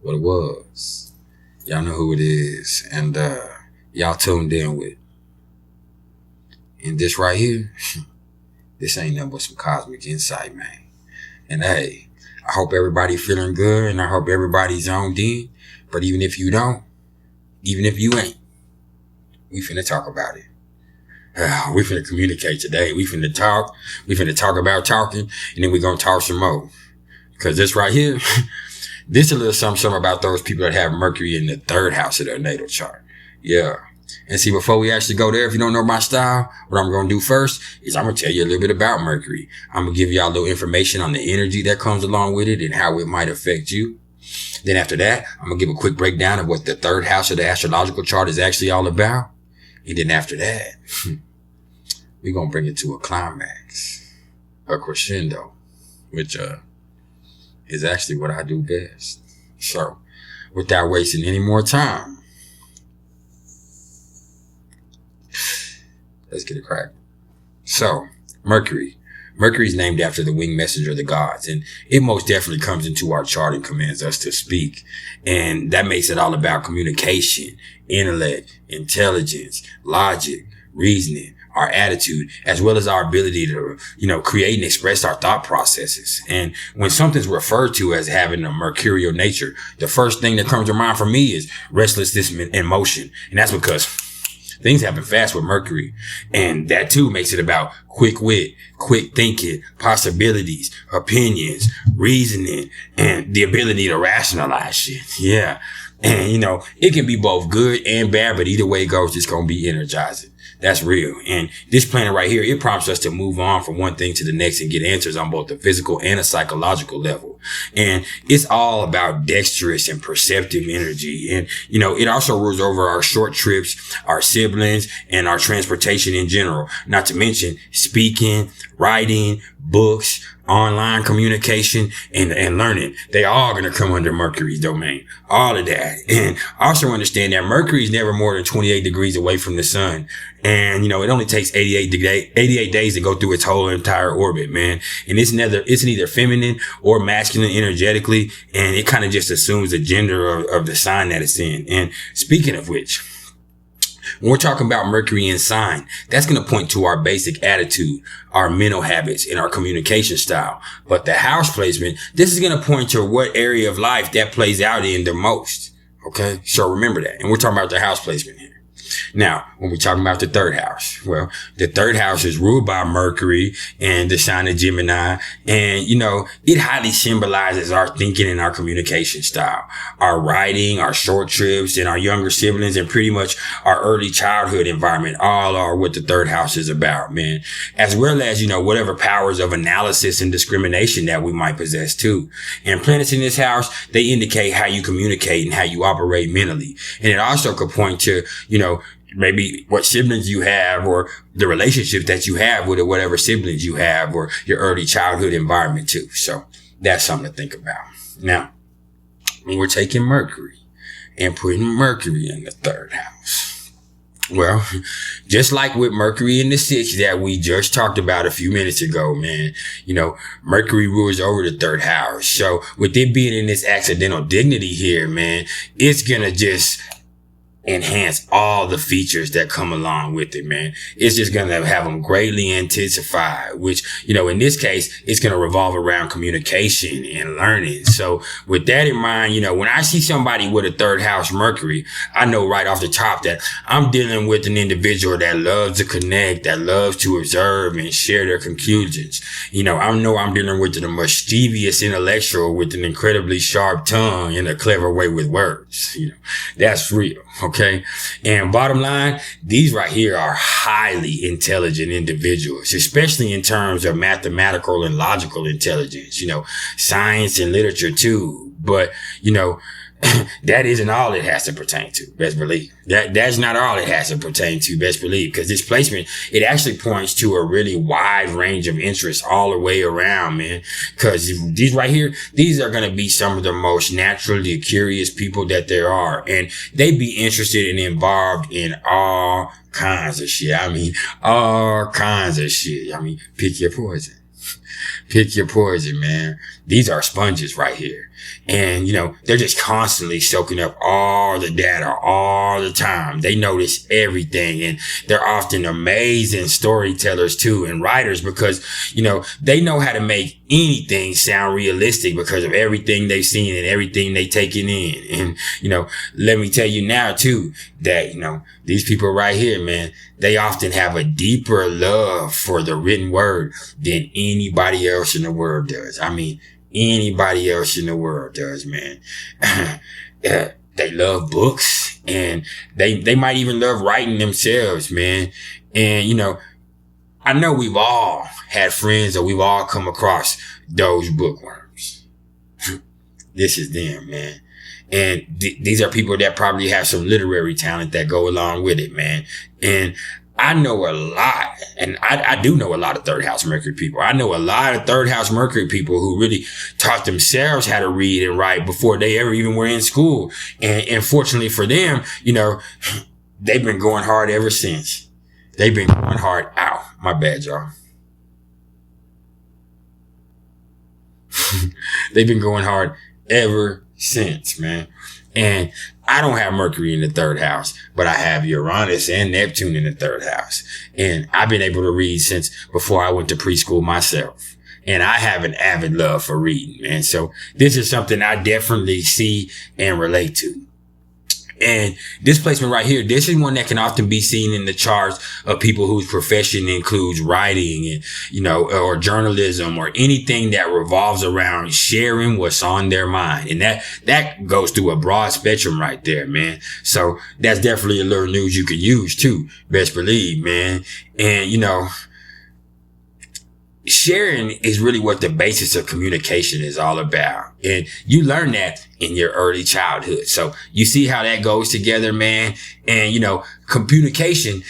what it was. Y'all know who it is. And y'all tuned in with. And this right here, this ain't nothing but some cosmic insight, man. And hey, I hope everybody feeling good and I hope everybody's zoned in. But even if you don't, even if you ain't, we finna talk about it. We finna communicate today. We finna talk. We finna talk about talking, and then we gonna talk some more. Cause this right here, this a little something about those people that have Mercury in the third house of their natal chart. Yeah. And see, before we actually go there, if you don't know my style, what I'm going to do first is I'm going to tell you a little bit about Mercury. I'm going to give y'all a little information on the energy that comes along with it and how it might affect you. Then after that, I'm going to give a quick breakdown of what the third house of the astrological chart is actually all about. And then after that, we're going to bring it to a climax, a crescendo, which is actually what I do best. So without wasting any more time, let's get it cracking. So, Mercury. Mercury is named after the winged messenger of the gods, and it most definitely comes into our chart and commands us to speak. And that makes it all about communication, intellect, intelligence, logic, reasoning, our attitude, as well as our ability to, create and express our thought processes. And when something's referred to as having a mercurial nature, the first thing that comes to mind for me is restlessness and motion. And that's because things happen fast with Mercury. And that too makes it about quick wit, quick thinking, possibilities, opinions, reasoning, and the ability to rationalize shit. Yeah. And, it can be both good and bad, but either way it goes, it's going to be energizing. That's real. And this planet right here, it prompts us to move on from one thing to the next and get answers on both the physical and a psychological level. And it's all about dexterous and perceptive energy. And, it also rules over our short trips, our siblings, and our transportation in general. Not to mention speaking, writing, books, online communication, and learning. They all going to come under Mercury's domain. All of that. And also understand that Mercury is never more than 28 degrees away from the sun. And, it only takes 88 days to go through its whole entire orbit, man. And it's neither feminine or masculine energetically. And it kind of just assumes the gender of the sign that it's in. And speaking of which, when we're talking about Mercury in sign, that's going to point to our basic attitude, our mental habits, and our communication style. But the house placement, this is going to point to what area of life that plays out in the most. Okay. So remember that. And we're talking about the house placement here. Now, when we're talking about the third house, well, the third house is ruled by Mercury and the sign of Gemini. And, it highly symbolizes our thinking and our communication style, our writing, our short trips, and our younger siblings, and pretty much our early childhood environment all are what the third house is about, man. As well as, whatever powers of analysis and discrimination that we might possess too. And planets in this house, they indicate how you communicate and how you operate mentally. And it also could point to, maybe what siblings you have or the relationship that you have with whatever siblings you have or your early childhood environment too. So that's something to think about. Now, when we're taking Mercury and putting Mercury in the third house, well, just like with Mercury in the sixth that we just talked about a few minutes ago, man, Mercury rules over the third house. So with it being in this accidental dignity here, man, it's going to just enhance all the features that come along with it, man. It's just going to have them greatly intensified, which, in this case, it's going to revolve around communication and learning. So with that in mind, when I see somebody with a third house Mercury, I know right off the top that I'm dealing with an individual that loves to connect, that loves to observe and share their conclusions. I know I'm dealing with a mischievous intellectual with an incredibly sharp tongue and a clever way with words. That's real. Okay. And bottom line, these right here are highly intelligent individuals, especially in terms of mathematical and logical intelligence, science and literature too. But, that isn't all it has to pertain to, best believe. That's not all it has to pertain to, best believe, because this placement, it actually points to a really wide range of interests all the way around, man. Because these right here, these are going to be some of the most naturally curious people that there are. And they be interested and involved in all kinds of shit. All kinds of shit. Pick your poison. Pick your poison, man. These are sponges right here. And, they're just constantly soaking up all the data all the time. They notice everything. And they're often amazing storytellers too, and writers, because, they know how to make anything sound realistic because of everything they've seen and everything they taken in. And, let me tell you now too, that, these people right here, man, they often have a deeper love for the written word than anybody else in the world does. I mean, anybody else in the world does, man. They love books, and they might even love writing themselves, man. And, I know we've all had friends, or we've all come across those bookworms. This is them, man. And these are people that probably have some literary talent that go along with it, man. And I know a lot, and I do know a lot of third house Mercury people. I know a lot of third house Mercury people who really taught themselves how to read and write before they ever even were in school. And fortunately for them, they've been going hard ever since. They've been going hard. Ow, my bad, y'all. They've been going hard ever since, man. And I don't have Mercury in the third house, but I have Uranus and Neptune in the third house. And I've been able to read since before I went to preschool myself. And I have an avid love for reading, man. So this is something I definitely see and relate to. And this placement right here, this is one that can often be seen in the charts of people whose profession includes writing and, or journalism or anything that revolves around sharing what's on their mind. And that goes through a broad spectrum right there, man. So that's definitely a little news you could use too. Best believe, man. And, sharing is really what the basis of communication is all about. And you learn that in your early childhood. So you see how that goes together, man. And, communication,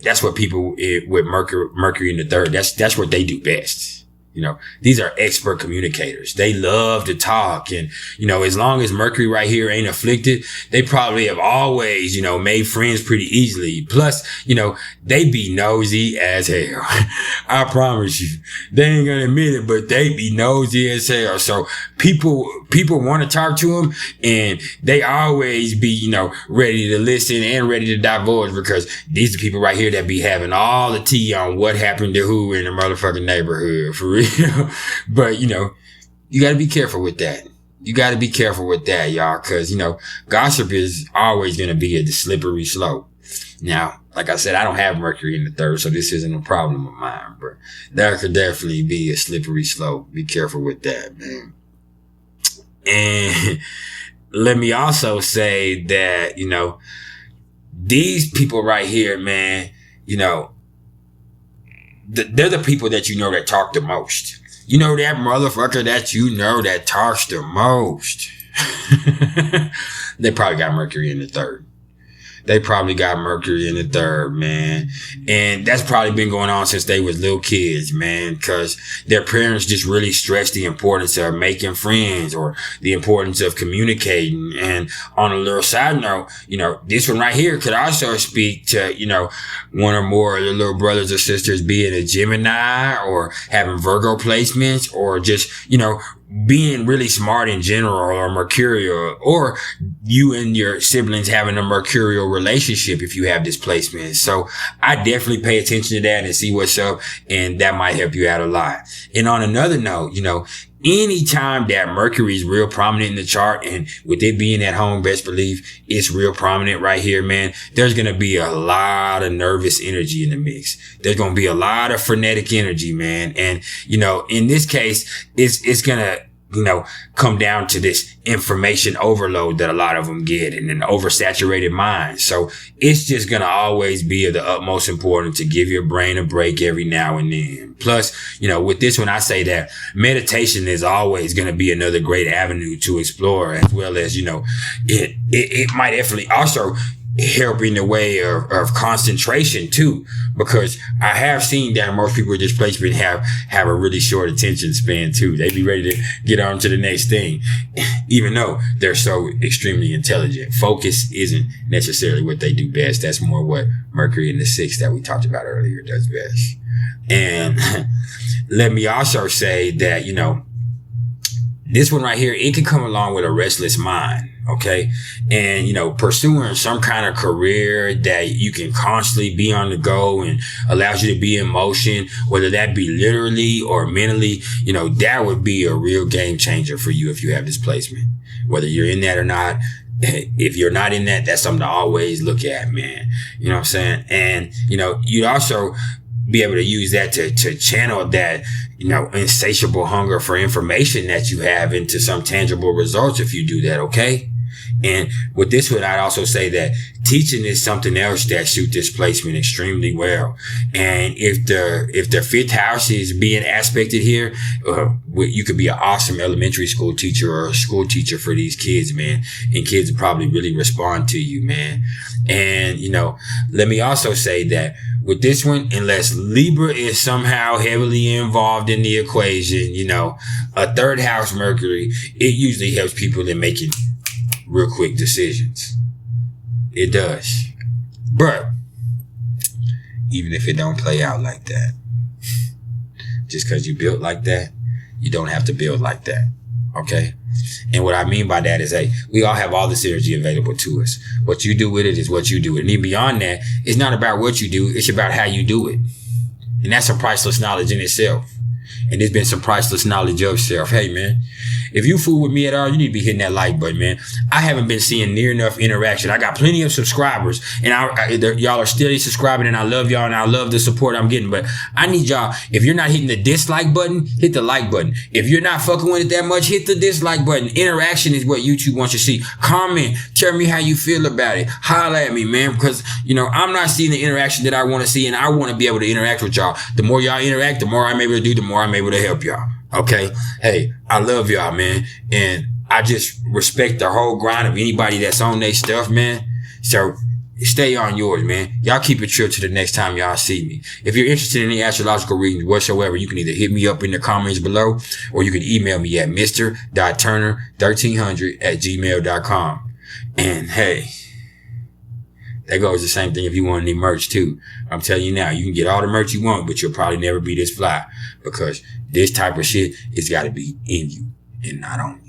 that's what people with Mercury in the third, that's what they do best. These are expert communicators. They love to talk. And, as long as Mercury right here ain't afflicted, they probably have always, made friends pretty easily. Plus, they be nosy as hell. I promise you. They ain't gonna admit it, but they be nosy as hell. So people want to talk to them, and they always be, ready to listen and ready to divulge, because these are people right here that be having all the tea on what happened to who in the motherfucking neighborhood, for real. But, you got to be careful with that. You got to be careful with that, y'all, because, gossip is always going to be a slippery slope. Now, like I said, I don't have Mercury in the third, so this isn't a problem of mine, but that could definitely be a slippery slope. Be careful with that, man. And let me also say that, these people right here, man, they're the people that that talk the most. That motherfucker that talks the most. They probably got Mercury in the third. They probably got Mercury in the third, man. And that's probably been going on since they was little kids, man, because their parents just really stressed the importance of making friends or the importance of communicating. And on a little side note, this one right here could also speak to, one or more of your little brothers or sisters being a Gemini or having Virgo placements, or just, being really smart in general, or mercurial, or you and your siblings having a mercurial relationship if you have this placement. So I definitely pay attention to that and see what's up, and that might help you out a lot. And on another note, anytime that Mercury is real prominent in the chart, and with it being at home, best believe it's real prominent right here, man, there's going to be a lot of nervous energy in the mix. There's going to be a lot of frenetic energy, man. And, in this case, it's going to, come down to this information overload that a lot of them get, and an oversaturated mind. So it's just going to always be of the utmost importance to give your brain a break every now and then. Plus, with this one, I say that meditation is always going to be another great avenue to explore, as well as, it might definitely also help in the way of concentration too, because I have seen that most people with this placement have a really short attention span too. They be ready to get on to the next thing, even though they're so extremely intelligent. Focus isn't necessarily what they do best. That's more what Mercury in the sixth that we talked about earlier does best. And let me also say that, this one right here, it can come along with a restless mind. Okay. And, pursuing some kind of career that you can constantly be on the go and allows you to be in motion, whether that be literally or mentally, that would be a real game changer for you if you have this placement, whether you're in that or not. If you're not in that, that's something to always look at, man. You know what I'm saying? And, you'd also be able to use that to channel that, insatiable hunger for information that you have into some tangible results if you do that, okay? And with this one, I'd also say that teaching is something else that suits this placement extremely well. And if the fifth house is being aspected here, you could be an awesome elementary school teacher or a school teacher for these kids, man. And kids will probably really respond to you, man. And, let me also say that with this one, unless Libra is somehow heavily involved in the equation, a third house Mercury, it usually helps people in making real quick decisions. It does. But even if it don't play out like that, just because you built like that, you don't have to build like that. Okay? And what I mean by that is, hey, we all have all this energy available to us. What you do with it is what you do. And even beyond that, it's not about what you do, it's about how you do it. And that's some priceless knowledge in itself. And there's been some priceless knowledge of self. Hey, man, if you fool with me at all, you need to be hitting that like button, man. I haven't been seeing near enough interaction. I got plenty of subscribers, and y'all are still subscribing, and I love y'all, and I love the support I'm getting. But I need y'all, if you're not hitting the dislike button, hit the like button. If you're not fucking with it that much, hit the dislike button. Interaction is what YouTube wants you to see. Comment. Tell me how you feel about it. Holla at me, man, because, I'm not seeing the interaction that I want to see, and I want to be able to interact with y'all. The more y'all interact, the more I'm able to do, the more I'm able to help y'all. Okay. Hey, I love y'all, man. And I just respect the whole grind of anybody that's on their stuff, man. So stay on yours, man. Y'all keep it chill to the next time y'all see me. If you're interested in any astrological readings whatsoever, you can either hit me up in the comments below, or you can email me at mr.turner1300@gmail.com. And hey, that goes the same thing if you want any merch too. I'm telling you now, you can get all the merch you want, but you'll probably never be this fly, because this type of shit, it's got to be in you and not on you.